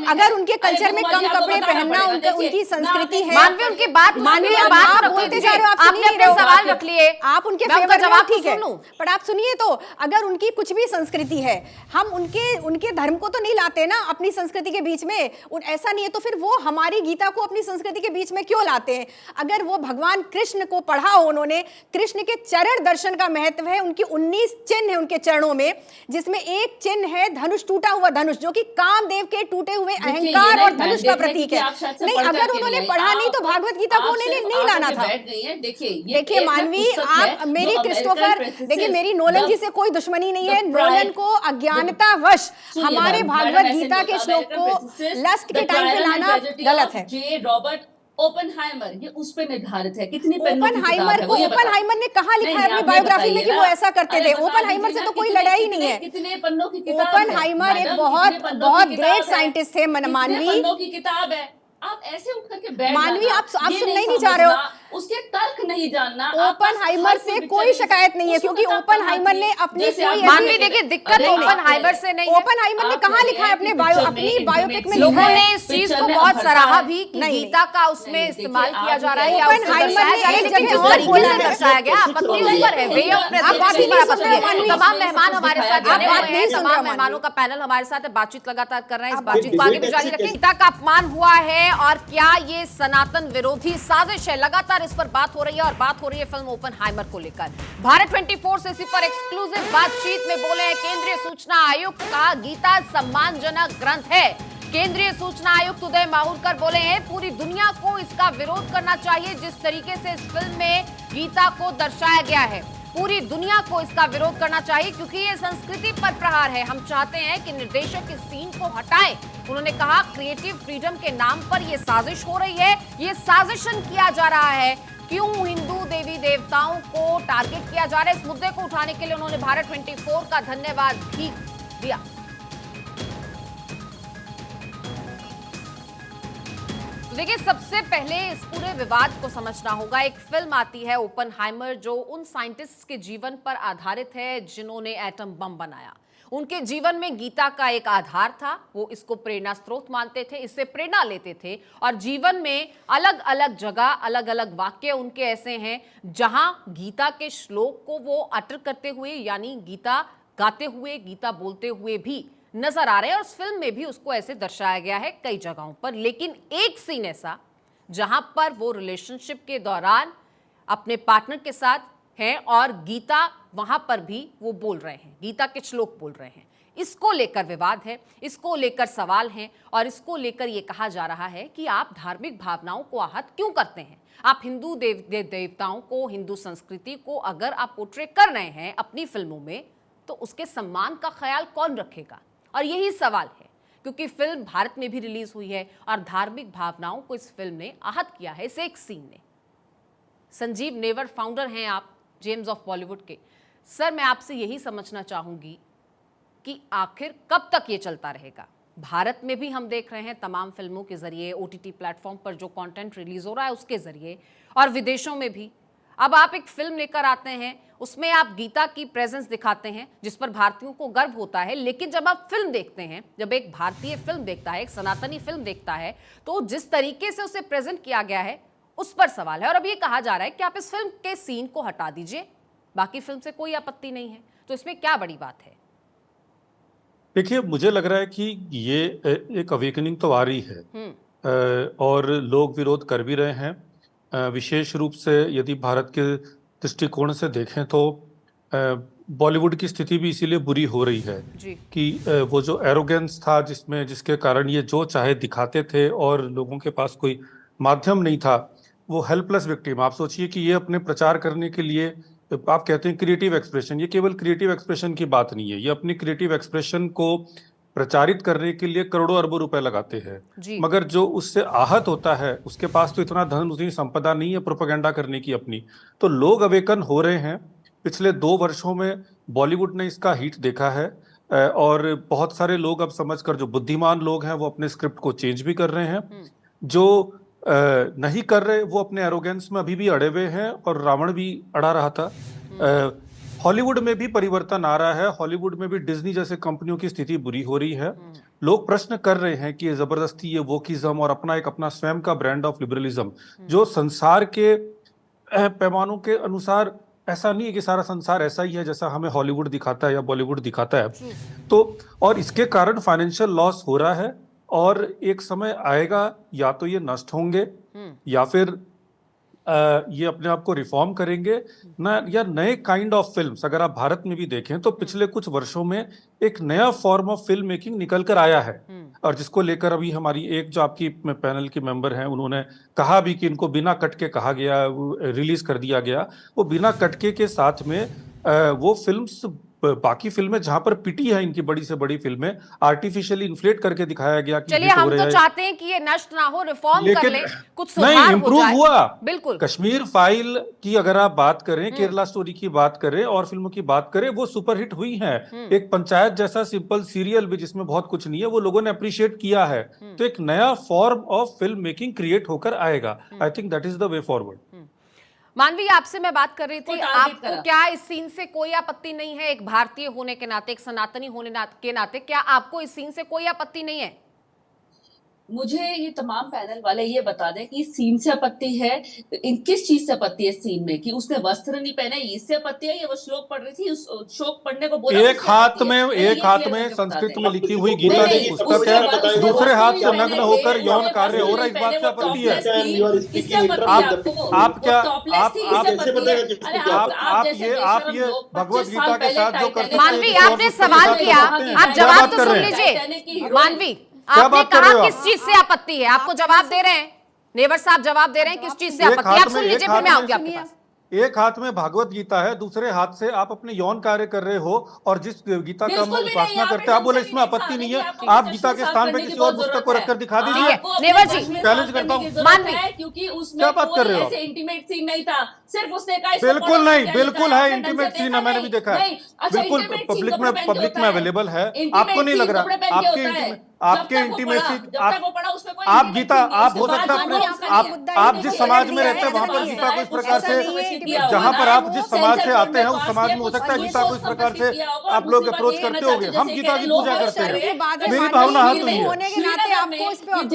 अगर उनके कल्चर में कम कपड़े पहनना उनकी संस्कृति है।
मानवी, उनकी बात, मानवी
आप बोलते जा रहे हो, आप
आपने अपने सवाल रख लिए,
आप उनके फेवर में, ठीक है, पर आप सुनिए तो, अगर उनकी कुछ भी संस्कृति है, हम उनके धर्म को तो नहीं लाते ना अपनी संस्कृति के बीच में। ऐसा नहीं है तो फिर वो हमारी गीता को अपनी संस्कृति के बीच में क्यों लाते हैं? अगर वो भगवान कृष्ण को पढ़ा हो उन्होंने, कृष्ण के चरण दर्शन का महत्व है, उनकी 19 चिन्ह है उनके चरणों में, जिसमें एक चिन्ह है धनुष, टूटा हुआ धनुष, जो कि कामदेव के टूटे हुए अहंकार और धनुष का प्रतीक है। नहीं, अगर उन्होंने पढ़ा नहीं तो भागवत गीता को उन्होंने नहीं लाना था। देखिए मानवी, आप मेरी क्रिस्टोफर, देखिए मेरी नोलन जी से कोई दुश्मनी नहीं है। नोलन को अज्ञानतावश हमारे भागवत गीता के श्लोक को लस्ट के टाइम पे लाना गलत है।
जे रॉबर्ट ओपनहाइमर ये उस पे निर्धारित है, कितनी पन्नों की किताब
ओपनहाइमर
है
को
वो ये बताओ।
ओपनहाइमर ने कहा लिखा
नहीं,
है अपनी
आप ये
बायोग्राफी में
बताइए
कि वो
ना।
ऐसा करते
अरे
थे?
बता
ओपनहाइमर
दीजिए
से
ना,
तो कोई
कितने-
लड़ाई नहीं
कितने-
है।
कितने पन्नों की किताब है?
ओपनहाइमर एक
मैडम,
बहुत
कितने पन्नों
बहुत
की
ग्रेट
किताब है?
साइंटिस्ट थे
कितने
मानवी।
पन्नों की किताब है? आप ऐसे उठ करके बैठ
मानवी,
जाना,
आप
ये
सुनना ही नहीं चाह रहे हो।
समझना, उसके तर्क नहीं जानना। आप बस
ओपनहाइमर
हाई
से
कोई
कोई
पिक्चर
शिकायत नहीं है,
उसको
क्योंकि
किताब
ओपनहाइमर
कहाँ
ने
थी?
अपनी
जैसे
कोई
आप
ऐसी-
मानवी देखिए, दिक्कत
अरे आप
ओपनहाइमर
कह
से
रहे
नहीं
हैं-
है।
ओपनहाइमर ने
आप
कहाँ
कह
लिखा
रहे
है
हैं
अपने
कि
बायो
पिक्चर
अपनी
में
बायोपिक में
intimate
लिखा
लोगों
है?
ने इस चीज
पिक्चर
को
में
बहुत
भरता
सराहा
है।
भी कि
नहीं,
गीता का उसमें
नहीं,
इस्तेमाल
देखिए,
किया
आप
जा रहा है
कह
या
रहे हैं
उसको
ओपनहाइमर
दर्शाया
ने
जा रहा है,
एक
लेकिन
जगह
जिस
और
तरीके
बोला
से
है-
दर्शाया गया, आप
कुछ
अपनी
और
उस पर है,
ये-
वे ऑफ
आप बात
प्रेजेंटेशन
ही
पर
नहीं
आप
सुन रहे हो,
अपनी
मानवी।
तमाम मेहमान हमारे साथ
आप
जुड़े
बात
हुए
नहीं
हैं,
सुन
तमाम
रहे हो,
मेहमानों
मानवी।
का पैनल हमारे साथ है, बातचीत लगातार कर रहे हैं, इस
आप
बातचीत को
बात-
आगे भी जारी रखें। गीता का अपमान हुआ है और क्या ये सनातन विरोधी साजिश है? लगातार इस पर बात हो रही है और बात हो रही है फिल्म ओपनहाइमर को लेकर। भारत 24 से इसी पर एक्सक्लूसिव बातचीत में बोले हैं केंद्रीय सूचना आयुक्त का गीता सम्मानजनक ग्रंथ है। केंद्रीय सूचना आयुक्त उदय माहुरकर बोले हैं पूरी दुनिया को इसका विरोध करना चाहिए, जिस तरीके से इस फिल्म में गीता को दर्शाया गया है पूरी दुनिया को इसका विरोध करना चाहिए, क्योंकि ये संस्कृति पर प्रहार है। हम चाहते हैं कि निर्देशक इस सीन को हटाएं। उन्होंने कहा क्रिएटिव फ्रीडम के नाम पर यह साजिश हो रही है, ये साजिशन किया जा रहा है। क्यों हिंदू देवी देवताओं को टारगेट किया जा रहा है? इस मुद्दे को उठाने के लिए उन्होंने भारत 24 का धन्यवाद भी दिया। तो देखिए, सबसे पहले इस पूरे विवाद को समझना होगा। एक फिल्म आती है ओपनहाइमर, जो उन साइंटिस्ट के जीवन पर आधारित है जिन्होंने एटम बम बनाया। उनके जीवन में गीता का एक आधार था, वो इसको प्रेरणा स्रोत मानते थे, इससे प्रेरणा लेते थे और जीवन में अलग अलग जगह अलग अलग वाक्य उनके ऐसे हैं जहां गीता के श्लोक को वो अटर करते हुए, यानी गीता गाते हुए, गीता बोलते हुए भी नजर आ रहे हैं और इस फिल्म में भी उसको ऐसे दर्शाया गया है कई जगहों पर। लेकिन एक सीन ऐसा जहां पर वो रिलेशनशिप के दौरान अपने पार्टनर के साथ हैं और गीता वहां पर भी वो बोल रहे हैं, गीता के श्लोक बोल रहे हैं। इसको लेकर विवाद है, इसको लेकर सवाल हैं और इसको लेकर ये कहा जा रहा है कि आप धार्मिक भावनाओं को आहत क्यों करते हैं? आप हिंदू देवताओं को, हिंदू संस्कृति को अगर आप पोर्ट्रे कर रहे हैं अपनी फिल्मों में, तो उसके सम्मान का ख्याल कौन रखेगा? और यही सवाल है, क्योंकि फिल्म भारत में भी रिलीज हुई है और धार्मिक भावनाओं को इस फिल्म ने आहत किया है, इस एक सीन ने। संजीव नेवर फाउंडर हैं आप जेम्स ऑफ बॉलीवुड के। सर, मैं आपसे यही समझना चाहूंगी कि आखिर कब तक ये चलता रहेगा? भारत में भी हम देख रहे हैं तमाम फिल्मों के जरिए, ओटीटी प्लेटफॉर्म पर जो कंटेंट रिलीज हो रहा है उसके जरिए, और विदेशों में भी। अब आप एक फिल्म लेकर आते हैं, उसमें आप गीता की प्रेजेंस दिखाते हैं जिस पर भारतीयों को गर्व होता है, लेकिन जब आप फिल्म देखते हैं, जब एक भारतीय फिल्म देखता है, एक सनातनी फिल्म देखता है, तो जिस तरीके से उसे प्रेजेंट किया गया है उस पर सवाल है। और अब ये कहा जा रहा है कि आप इस फिल्म के सीन को हटा दीजिए, बाकी फिल्म से कोई आपत्ति नहीं है, तो इसमें क्या बड़ी बात है?
देखिए, मुझे लग रहा है कि ये एक अवेकनिंग तो आ रही है और लोग विरोध कर भी रहे हैं। विशेष रूप से यदि भारत के दृष्टिकोण से देखें तो बॉलीवुड की स्थिति भी इसीलिए बुरी हो रही है
जी।
कि वो जो एरोगेंस था जिसके कारण ये जो चाहे दिखाते थे और लोगों के पास कोई माध्यम नहीं था, वो हेल्पलेस विक्टिम। आप सोचिए कि ये अपने प्रचार करने के लिए, आप कहते हैं क्रिएटिव एक्सप्रेशन, ये केवल क्रिएटिव एक्सप्रेशन की बात नहीं है, ये अपनी क्रिएटिव एक्सप्रेशन को प्रचारित करने के लिए करोड़ों अरबों रुपए लगाते हैं, मगर जो उससे आहत होता है उसके पास तो इतना धन, उतनी संपदा नहीं है प्रोपेगेंडा करने की अपनी। तो लोग अवेकन हो रहे हैं। पिछले 2 वर्षों में बॉलीवुड ने इसका हिट देखा है और बहुत सारे लोग अब समझकर, जो बुद्धिमान लोग हैं वो अपने स्क्रिप्ट को चेंज भी कर रहे हैं। जो नहीं कर रहे वो अपने एरोगेंस में अभी भी अड़े हुए हैं और रावण भी अड़ा रहा था। हॉलीवुड में भी परिवर्तन आ रहा है, हॉलीवुड में भी डिज्नी जैसे कंपनियों की स्थिति बुरी हो रही है। लोग प्रश्न कर रहे हैं कि ये जबरदस्ती, ये वोकिज्म और अपना स्वयं का ब्रांड ऑफ लिबरलिज्म, जो संसार के पैमानों के अनुसार ऐसा नहीं है कि सारा संसार ऐसा ही है जैसा हमें हॉलीवुड दिखाता है या बॉलीवुड दिखाता है। तो और इसके कारण फाइनेंशियल लॉस हो रहा है और एक समय आएगा या तो ये नष्ट होंगे या फिर ये अपने आप को रिफॉर्म करेंगे ना, या नए काइंड ऑफ फिल्म्स। अगर आप भारत में भी देखें तो पिछले कुछ वर्षों में एक नया फॉर्म ऑफ फिल्म मेकिंग निकल कर आया है और जिसको लेकर अभी हमारी एक जो आपकी पैनल की मेंबर हैं उन्होंने कहा भी कि इनको बिना कटके कहा गया, रिलीज कर दिया गया। वो बिना कटके के साथ में वो फिल्म्स बाकी फिल्में जहां पर पिटी है, इनकी बड़ी से बड़ी फिल्में आर्टिफिशियली इन्फ्लेट करके दिखाया गया कि
चलिए
हिट हो
हम तो
रहे हैं।
चाहते हैं कि ये नष्ट ना हो, रिफॉर्म कर
लेकिन
ले, कुछ
नहीं,
सुधार हो
इम्प्रूव
जाए।
हुआ।
बिल्कुल।
कश्मीर फाइल की अगर आप बात करें, केरला स्टोरी की बात करें और फिल्मों की बात करें, वो सुपरहिट हुई हैं। एक पंचायत जैसा सिंपल सीरियल भी जिसमें बहुत कुछ नहीं है, वो लोगों ने अप्रिशिएट किया है। तो एक नया form of film making create होकर आएगा। I think that is the way forward.
मानवी, आपसे मैं बात कर रही थी,
वो टारगेट
आपको
करा।
क्या इस सीन से कोई आपत्ति नहीं है? एक भारतीय होने के नाते, एक सनातनी होने के नाते, क्या आपको इस सीन से कोई आपत्ति नहीं है?
मुझे ये तमाम पैनल वाले ये बता दें कि सीन से आपत्ति है, किस चीज से आपत्ति है सीन में? कि उसने वस्त्र नहीं पहने, इससे आपत्ति है? या वो श्लोक पढ़ रही थी, उस श्लोक पढ़ने को बोला,
एक हाथ में संस्कृत में लिखी हुई गीता की पुस्तक है, दूसरे हाथ से नग्न होकर यौन कार्य हो रहा है, इस बात से आपत्ति है? आप ये भगवत गीता के साथ जो करते हैं,
मानवी, आपने सवाल किया, आप जवाब तो सुन लीजिए। मानवी, आपने
बात कर
कहा
रहे हो
किस चीज से आपत्ति है, आपको जवाब दे रहे हैं, नेवर साहब जवाब दे रहे हैं किस चीज से आपत्ति है। आप सुन लीजिए, फिर मैं आऊंगी आपके पास।
एक हाथ में भागवत गीता है, दूसरे हाथ से आप अपने यौन कार्य कर रहे हो, और जिस गीता का हम उपासना करते हैं, आप बोले इसमें आपत्ति नहीं है। आप गीता के स्थान पे किसी और पुस्तक को रखकर दिखा दीजिए।
नेवर जी,
चैलेंज करता हूँ।
मानवी,
क्योंकि उसमें
क्या बात कर रहे हो?
ऐसे इंटीमेट सीन नहीं था, सिर्फ उसने कहा
बिल्कुल नहीं, बिल्कुल है इंटीमेट सीन है, मैंने भी देखा है, बिल्कुल पब्लिक में अवेलेबल है। आपको नहीं लग रहा? आपके इंटीमेसी, आप गीता, आप हो सकता है आप जिस समाज में रहते हैं वहां पर गीता को इस प्रकार से, जहां पर आप जिस समाज से आते हैं उस समाज में हो सकता है गीता को इस प्रकार से आप लोग अप्रोच करते होंगे। हम गीता की पूजा करते हैं, मेरी भावना हाथ हुई है।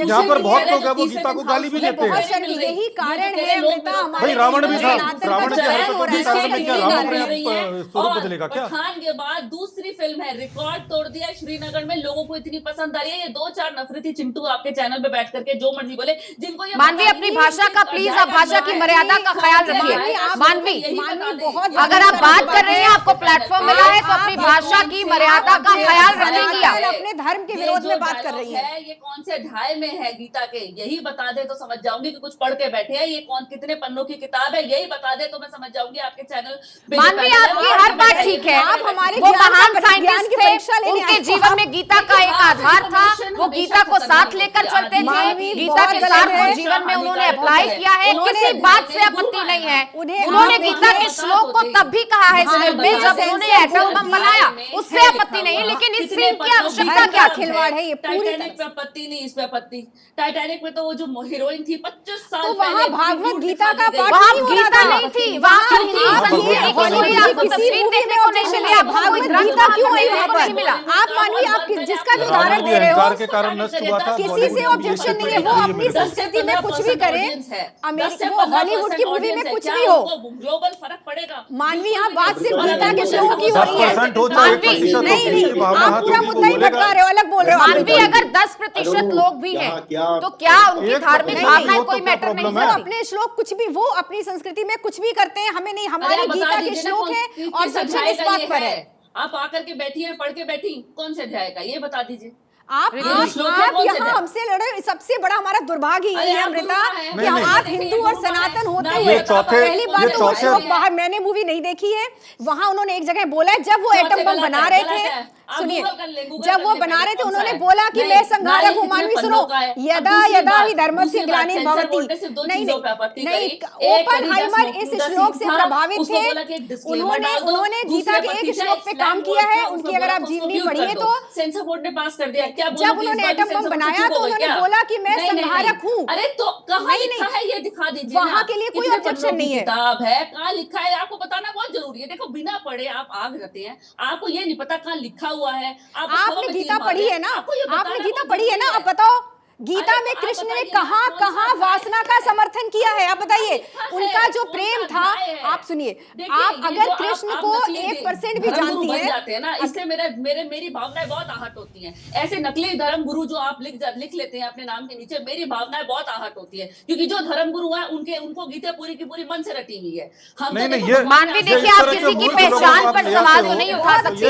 यहाँ पर बहुत लोग हैं वो गीता को गाली भी देते हैं।
यही कारण है अमृता, हमारे
भाई रावण भी था, रावण की
सनातन
हरकतों के कारण में क्या रावण अपने स्वरूप बदलेगा क्या?
पठान के बाद दूसरी फिल्म है, रिकॉर्ड तोड़ दिया श्रीनगर में, लोगों को इतनी पसंद आ रही है। ये 2-4 नफरती चिंटू आपके चैनल पे बैठ करके जो मर्जी बोले, जिनको ये
मानवी, अपनी भाषा का प्लीज, आप भाषा की मर्यादा का ख्याल रखिए। मानवी, अगर आप बात कर रहे हैं, आपको प्लेटफॉर्म मिला है, तो अपनी भाषा की मर्यादा का ख्याल रखेंगी आप।
अपने धर्म के विरोध में बात कर रही है।
ये कौन से अध्याय में है गीता के, यही बता दे तो समझ जाऊंगी कि कुछ पढ़ के बैठे हैं। ये कौन कितने पन्नों की किताब है, यही बता दे तो मैं समझ जाऊंगी आपके चैनल।
मानवी, आपकी हर बात ठीक है,
आप हमारे
वो
ज्ञान
महान
का
साइंटिस्ट
ज्ञान की परीक्षा
थे,
लेने
उनके
आए।
जीवन में गीता का एक आधार था, वो गीता को साथ लेकर चलते थे,
मानवी,
गीता के
बहुत
साथ
गलत
वो
है।
जीवन में उन्होंने अप्लाई किया है,
उन्होंने
किसी बात से आपत्ति नहीं है।
उन्हें
उन्होंने
आप
गीता के
देखिए,
श्लोक को तब भी कहा है इस फिल्म में जब उन्होंने एटम बम बनाया, उससे आपत्ति नहीं है, लेकिन इस सीन की आवश्यकता क्या थी?
खिलवाड़ है ये पूरी
टाइटैनिक पे आपत्ति नहीं, इस पे आपत्ति। टाइटैनिक में तो वो जो हीरोइन थी 25 साल
तो वहाँ भागवत गीता का पाठ
वहाँ
नहीं हो रहा
गीता
था।
नहीं थी, वहाँ पर हिंदी
आप
संस्कृति
ये
की कोई आपको
किसी
तस्वीर
movie
देखने
में
को नहीं
objection
मिली, आपको कोई
भागवत
ग्रंथ
गीता
वहाँ
क्यों
पर
है
देखने
यहाँ
को
पर?
नहीं मिला।
आप मानवी, आप जिसका भी उदाहरण
रावण भी
दे रहे
अहंकार
हो,
के कारण नष्ट हुआ था।
किसी से ऑब्जेक्शन नहीं है, वो अपनी संस्कृति में कुछ भी करे, वो हॉलीवुड की मूवी में कुछ भी हो।
ग्लोबल फर्क पड़ेगा।
मानवी, यहाँ बात सिर्फ गीता के श्लोक की हो रही है।
10% हो तो
मानवी,
1% हो,
नहीं
किसी की भावना
आप
हाथ
पूरा
होगी तो
मुद्दा ही
बोलेगा।
भटका रहे हो, अलग बोल रहे हो।
मानवी, अगर 10% लोग भी हैं, तो क्या उनकी धार्मिक
नहीं,
भावनाएं
वो तो
कोई
क्या
मैटर नहीं
प्रॉब्लम है?
करती?
अपने श्लोक कुछ भी, वो अपनी संस्कृति में कुछ भी करते हैं, हमें नहीं, हमारे गीता के श्लोक है और ऑब्जेक्शन इस बात पर है।
आप आकर के बैठी हैं, पढ़ के बैठी, कौन से अध्याय का ये बता दीजिए।
आप यहाँ हमसे लड़े, सबसे बड़ा हमारा दुर्भाग्य ये है अमृता कि आप हिंदू और सनातन होते हुए पहली बात तो वो बाहर, मैंने मूवी नहीं देखी है, वहां उन्होंने एक जगह बोला है जब वो एटम बम बना रहे थे, सुनिए, जब वो बना रहे थे उन्होंने बोला कि मैं संघारक हूँ। मानवी सुनो, यदा यदा ही धर्मस्य ग्लानिर्भवति, नहीं, ओपनहाइमर इस श्लोक से प्रभावित थे। उन्होंने गीता के एक श्लोक पे काम किया है, उनकी अगर आप जीवनी पढ़िए तो
सेंसर बोर्ड ने पास कर दिया। क्या
जब उन्होंने एटम बम बनाया तो उन्होंने बोला कि मैं संहारक हूँ।
अरे तो कहाँ लिखा है ये दिखा दीजिए।
वहाँ के लिए कोई ऑब्जेक्शन नहीं है।
किताब है, कहाँ लिखा है आपको बताना बहुत जरूरी है। देखो बिना पढ़े आप आग रहते हैं, आपको ये नहीं पता कहाँ लिखा हुआ है।
आपने गीता पढ़ी है ना, आपने गीता पढ़ी है ना, आप बताओ गीता में कृष्ण ने कहाँ कहाँ वासना का समर्थन किया है? आप बताइए, उनका जो प्रेम था, आप सुनिए, आप अगर कृष्ण को 1% भी जानती है
ना, इससे मेरी भावनाएं बहुत आहत होती हैं। ऐसे नकली धर्म गुरु जो आप लिख लेते हैं अपने नाम के नीचे, मेरी भावनाएं बहुत आहत होती है, क्योंकि जो धर्म गुरु है उनको गीता पूरी की पूरी मन से रटी हुई है। हम
मानवी, देखिए, आप किसी की पहचान पर सवाल तो नहीं उठा सकती।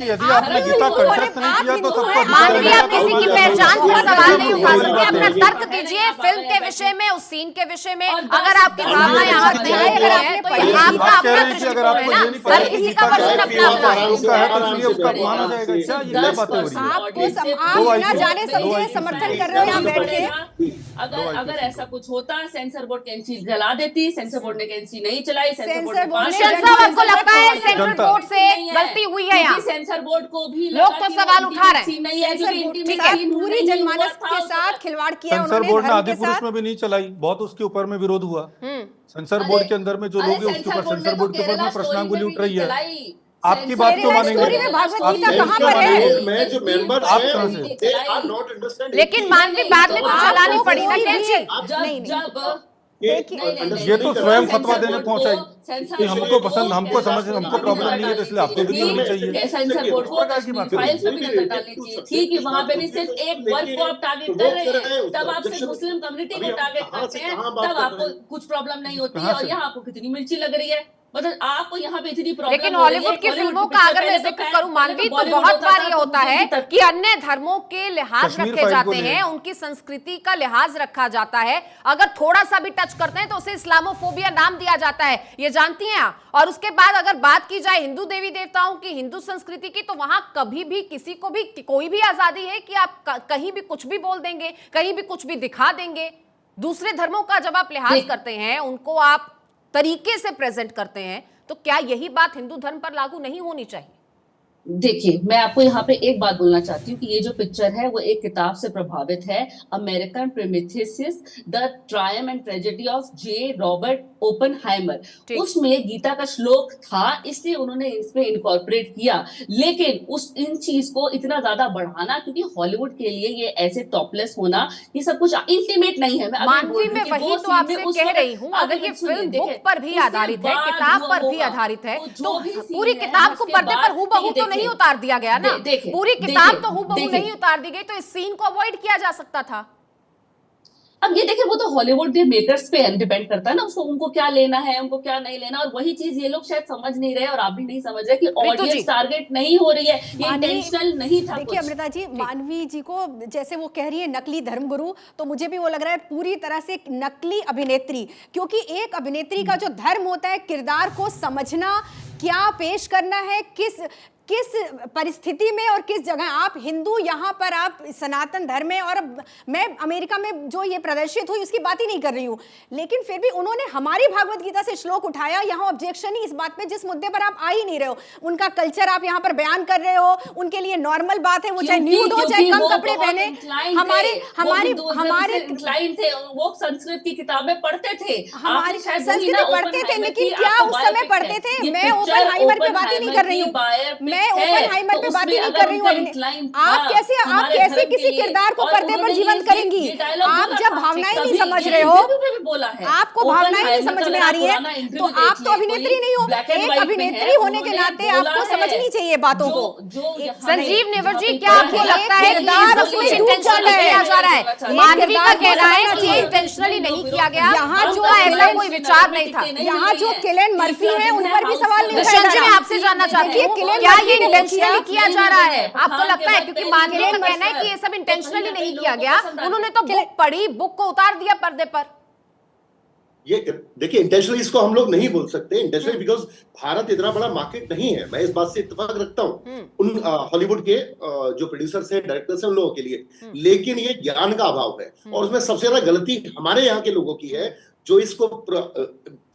यदि आपने गीता कंठस्थ नहीं किया तो सबको
मानवी, आप किसी की पहचान पर सवाल नहीं उठा
वाली
सकते हैं,
बात
अपना
है।
तर्क दीजिए फिल्म के विषय में, उस सीन के विषय में। अगर आपकी भावना यहाँ
बात
दे
कह रही
रही
है,
है तो
आप
ये
कह
आपका
रही
अपना
थी कि अगर
दृष्टिकोण
आपको
है
ये
ना,
नहीं पता
हर
है कि
किसी
गीता
का
का
वर्जन
है,
अपना अपना है।
उसका है तो इसलिए उसका अपमान हो जाएगा। क्या ये बातें हो रही है?
आप बिना जाने समझे समर्थन कर रहे हो यहाँ बैठ के।
अगर ऐसा कुछ होता, सेंसर बोर्ड कैंची जला देती, सेंसर बोर्ड ने कैंची नहीं चलाई, सेंसर बोर्ड
सेंसर बोर्ड ने
निशंत साहब, आपको लगता है सेंट्रल
जनता-
बोर्ड से गलती हुई है यहाँ?
सेंसर बोर्ड को भी
लोग तो सवाल उठा रहे हैं।
नहीं है, क्योंकि
ठीक है,
पूरी जनमानस के साथ खिलवाड़ किया
सेंसर
उन्होंने
बोर्ड ने
धर्म
आदि
के
पुरुष
साथ।
में भी नहीं चलाई, बहुत उसके ऊपर में विरोध हुआ। सेंसर बोर्ड के अंदर में जो लोग हैं उसके ऊपर, सेंसर बोर्ड के ऊपर में प्रश्नांगुली उठ रही है। आपकी बात क्यों
केरला
मानेंगे?
स्टोरी में भागवत
आप
गीता
क्यों
कहाँ पर है?
मानेंगे?
में जो मेंबर्स
आप
हैं
कहाँ से?
they are not understanding।
लेकिन मानवी बाद में तो चलानी पड़ी ना कैंची।
ये तो स्वयं फतवा देने पहुंच आई कि हमको पसंद, हमको समझ, हमको प्रॉब्लम नहीं है तो इसलिए आपको भी नहीं होनी चाहिए।
सेंसर बोर्ड को फाइल्स में भी नजर डालनी चाहिए थी कि वहां पे भी सिर्फ एक वर्ग को आप टारगेट कर रहे हैं, तब आप सिर्फ मुस्लिम कम्युनिटी को टारगेट करते हैं, तब आपको कुछ प्रॉब्लम नहीं होती है। और यहाँ आपको कितनी मिर्ची लग रही है, मतलब आपको यहाँ पे इतनी प्रॉब्लम।
लेकिन हॉलीवुड की फिल्मों का अगर मैं जिक्र करूं मानवी, तो बहुत बार ये होता है कि अन्य धर्मों के लिहाज
कश्मीर
रखे
फाइल को
जाते
ले।
हैं, उनकी संस्कृति का लिहाज रखा जाता है। अगर थोड़ा सा भी टच करते हैं तो उसे इस्लामोफोबिया नाम दिया जाता है, ये जानती हैं आप। और उसके बाद अगर बात की जाए हिंदू देवी देवताओं की, हिंदू संस्कृति की, तो वहां कभी भी किसी को भी कोई भी आजादी है कि आप कहीं भी कुछ भी बोल देंगे, कहीं भी कुछ भी दिखा देंगे। दूसरे धर्मों का जब आप लिहाज करते हैं, उनको आप तरीके से प्रेजेंट करते हैं, तो क्या यही बात हिंदू धर्म पर लागू नहीं होनी चाहिए?
देखिए, मैं आपको यहाँ पे एक बात बोलना चाहती हूँ कि ये जो पिक्चर है वो एक किताब से प्रभावित है, American Prometheus the triumph and tragedy of J Robert Oppenheimer. उसमें गीता का श्लोक था, इसलिए उन्होंने इसमें इनकॉर्पोरेट किया। लेकिन इन चीज को इतना ज्यादा बढ़ाना, क्योंकि हॉलीवुड के लिए ये ऐसे टॉपलेस होना, ये सब कुछ इंटीमेट नहीं है।
मानवी में वही तो आपसे कह रही हूँ, अगर ये फिल्म बुक पर भी आधारित है, किताब पर भी आधारित है, तो पूरी किताब को पर्दे पर हूबहू तो नहीं उतार दिया गया ना। पूरी किताब तो हूबहू नहीं उतार दी गई, तो इस सीन को अवॉइड किया जा सकता था।
अब ये देखिए, वो तो हॉलीवुड के मेकर्स पे डिपेंड करता है ना, उसको उनको क्या लेना है, उनको क्या नहीं लेना। और वही चीज ये लोग शायद समझ नहीं रहे, और आप भी नहीं समझ रहे कि ऑडियंस टारगेट नहीं हो रही है, ये इंटेंशनल नहीं था।
देखिए अमृता जी, मानवी जी को जैसे वो कह रही है नकली धर्मगुरु, तो मुझे भी वो लग रहा है पूरी तरह से एक नकली अभिनेत्री। क्योंकि एक अभिनेत्री का जो धर्म होता है, किरदार को समझना, क्या पेश करना है, किस परिस्थिति में और किस जगह। आप हिंदू, यहाँ पर आप सनातन धर्म में, और मैं अमेरिका में जो ये प्रदर्शित हुई उसकी बात ही नहीं कर रही हूँ, लेकिन फिर भी उन्होंने हमारी भागवत गीता से श्लोक उठाया। यहाँ ऑब्जेक्शन ही इस बात पे, जिस मुद्दे पर आप आ ही नहीं रहे हो। उनका कल्चर आप यहाँ पर बयान कर रहे हो, उनके लिए नॉर्मल बात है, वो चाहे न्यूड हो चाहे कम कपड़े पहने। हमारे
क्लाइंट थे, वो संस्कृत की किताबें पढ़ते थे,
हमारी संस्कृत पढ़ते थे, लेकिन क्या उस समय पढ़ते थे? मैं ओपनहाइमर पे बात ही नहीं कर रही हूँ, मैं ओपनहाइमर पे बात ही नहीं कर रही हूँ। आप कैसे किसी किरदार को पर्दे पर जीवंत करेंगी? आप जब भावनाएं नहीं समझ रहे हो, आपको भावनाएं नहीं समझ में आ रही है, तो आप तो अभिनेत्री नहीं हो। एक अभिनेत्री होने के नाते आपको समझनी चाहिए बातों को।
संजीव नेवर जी, क्या आपको लगता है कि ये सब कुछ इंटेंशनली किया जा रहा है? मानवी का कहना है कि ये इंटेंशनली नहीं किया गया,
यहाँ जो
ऐसा कोई विचार नहीं था।
यहाँ जो किलियन मर्फी है, उन पर भी सवाल नहीं
निशंत
उठाया
जी,
जा
मैं
रहा।
आपसे जानना चाहती हूँ,
किलियन
क्या
मर्फी
ये
ने
इंटेंशनली किया जा रहा है?
हाँ,
आपको लगता है? क्योंकि मानवी का कहना है कि ये सब इंटेंशनली नहीं किया गया, उन्होंने तो बुक पढ़ी, बुक को उतार दिया पर्दे पर।
ये देखिए, इंटेंशनली इसको हम लोग नहीं बोल सकते, इंटेंशनली बिकॉज भारत इतना बड़ा मार्केट नहीं है। मैं इस बात से इत्तेफाक रखता हूँ उन हॉलीवुड के जो प्रोड्यूसर्स हैं, डायरेक्टर्स हैं, उन लोगों के लिए। लेकिन ये ज्ञान का अभाव है, और उसमें सबसे ज्यादा गलती हमारे यहाँ के लोगों की है, जो इसको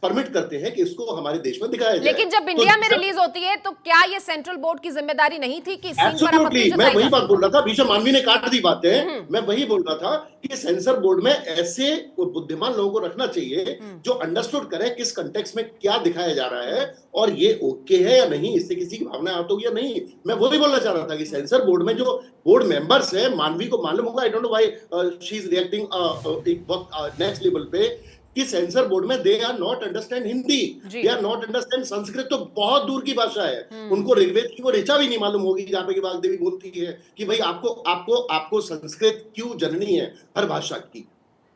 परमिट करते हैं कि इसको हमारे देश में दिखाया जाए।
लेकिन जब इंडिया में रिलीज होती है, तो क्या ये सेंट्रल बोर्ड की जिम्मेदारी नहीं थी कि सीन पर
एब्सोल्युटली, मैं वही बात बोल रहा था। बीच में मानवी ने काट दी बातें, मैं वही बोल रहा था कि सेंसर बोर्ड में ऐसे बुद्धिमान लोगों को रखना चाहिए जो अंडरस्टूड करें किस कंटेक्स्ट में क्या दिखाया जा रहा है, और ये ओके है या नहीं, इससे किसी की भावना आहत होगी या नहीं। मैं वही बोलना चाह रहा था कि सेंसर बोर्ड में जो बोर्ड मेंबर्स है, मानवी को मालूम होगा, I don't know why she is reacting next level पे, कि सेंसर बोर्ड में they are not understand Hindi, they are not understand Sanskrit, तो बहुत दूर की भाषा है। उनको ऋग्वेद की वो ऋचा भी नहीं मालूम होगी, जहाँ पे वाग्देवी बोलती है कि भाई आपको संस्कृत क्यों जननी है हर भाषा की।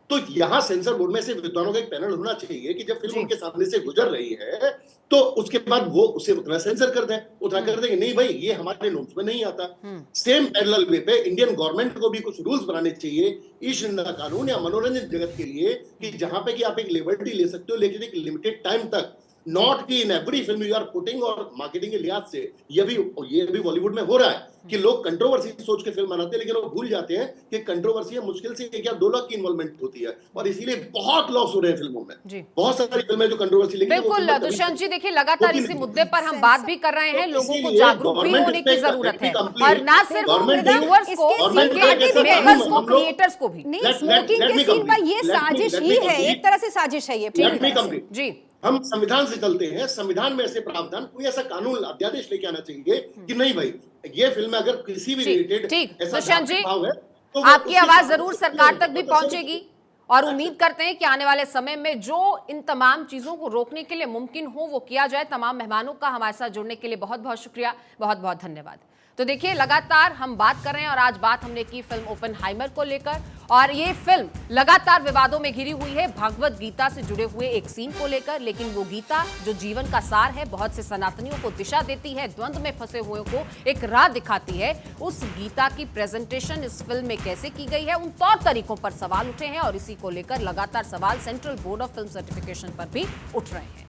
तो यहाँ सेंसर बोर्ड में से विद्वानों का एक पैनल होना चाहिए कि जब फिल्म उनके सामने से गुजर रही है तो उसके बाद वो उसे उतना सेंसर कर दें, उतना कर देंगे नहीं भाई ये हमारे नॉर्म्स में नहीं आता। सेम पैरेलल वे पे इंडियन गवर्नमेंट को भी कुछ रूल्स बनाने चाहिए ईस्ट इंडिया कानून या मनोरंजन जगत के लिए कि जहां पे कि आप एक लिबर्टी ले सकते हो लेकिन एक लिमिटेड टाइम तक, नॉट कि in every film you are putting, और मार्केटिंग के लिहाज से ये भी बॉलीवुड में हो रहा है कि लोग कंट्रोवर्सी सोच के फिल्म बनाते हैं लेकिन वो भूल जाते हैं कि कंट्रोवर्सी मुश्किल से 1 या 2 लाख की इन्वॉल्वमेंट होती है और इसीलिए बहुत लॉस हो रहे हैं फिल्मों में। बहुत सारी फिल्में जो कंट्रोवर्सी लेकिन
बिल्कुल दुष्यंत जी, देखिए लगातार इसी मुद्दे पर हम बात भी कर रहे हैं, लोगों को जागरूक भी होने की जरूरत है और ना सिर्फ व्यूअर्स को, मेकर्स को, क्रिएटर्स को भी।
नहीं, स्मोकिंग के सीन पर ये साजिश ही है, एक तरह से साजिश है ये।
जी,
हम संविधान से चलते हैं, संविधान में ऐसे प्रावधान, कोई ऐसा कानून अध्यादेश लेके आना चाहिए कि नहीं भाई ये फिल्म अगर किसी भी रिलेटेड
दुष्यंत जी, आपकी आवाज जरूर सरकार तक भी पहुंचेगी और उम्मीद करते हैं कि आने वाले समय में जो इन तमाम चीजों को रोकने के लिए मुमकिन हो वो किया जाए। तमाम मेहमानों का हमारे साथ जुड़ने के लिए बहुत बहुत शुक्रिया, बहुत बहुत धन्यवाद। तो देखिए लगातार हम बात कर रहे हैं और आज बात हमने की फिल्म ओपेनहाइमर को लेकर और ये फिल्म लगातार विवादों में घिरी हुई है भगवत गीता से जुड़े हुए एक सीन को लेकर, लेकिन वो गीता जो जीवन का सार है, बहुत से सनातनियों को दिशा देती है, द्वंद्व में फंसे हुए को एक राह दिखाती है, उस गीता की प्रेजेंटेशन इस फिल्म में कैसे की गई है, उन तौर तरीकों पर सवाल उठे हैं और इसी को लेकर लगातार सवाल central board of film certification पर भी उठ रहे हैं।